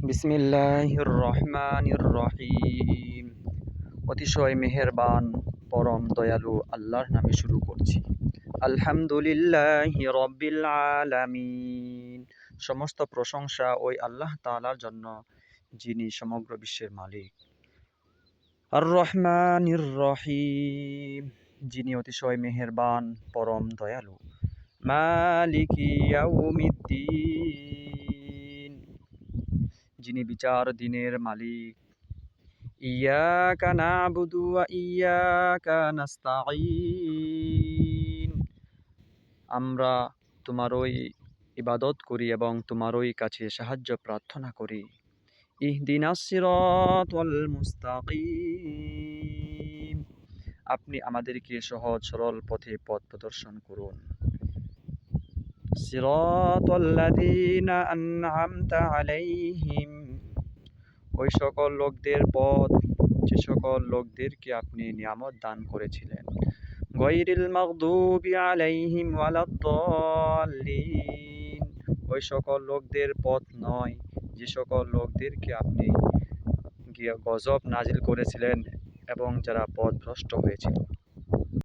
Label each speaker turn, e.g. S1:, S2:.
S1: বিসমিল্লাহির রহমানির রহিম। অতিশয় মেহেরবান পরম দয়ালু আল্লাহর নামে শুরু করছি। আলহামদুলিল্লাহি রাব্বিল আলামিন। সমস্ত প্রশংসা ওই আল্লাহ তাআলার জন্য, যিনি সমগ্র বিশ্বের মালিক। আর রহমানির রহিম, যিনি অতিশয় মেহেরবান পরম দয়ালু। মালিকি ইয়াউমিদ্দিন, যিনি বিচার দিনের মালিক। ইয়াকা না'বুদু ওয়া ইয়াকা নাস্তাঈন, আমরা তোমারই ইবাদত করি এবং তোমারই কাছে সাহায্য প্রার্থনা করি। ইহদিনাস সিরাতাল মুস্তাকিম, আপনি আমাদেরকে সহজ সরল পথে পথ প্রদর্শন করুন। সিরাতাল্লাযীনা আন'আমতা আলাইহিম, ওই সকল লোকদের পথ যে সকল লোকদেরকে আপনি নিয়ামত দান করেছিলেন। গায়রিল মাগদুবি আলাইহিম ওয়ালাদ-দাল্লিন, ওই সকল লোকদের পথ নয় যে সকল লোকদেরকে আপনি গজব নাজিল করেছিলেন এবং যারা পথভ্রষ্ট হয়েছিল।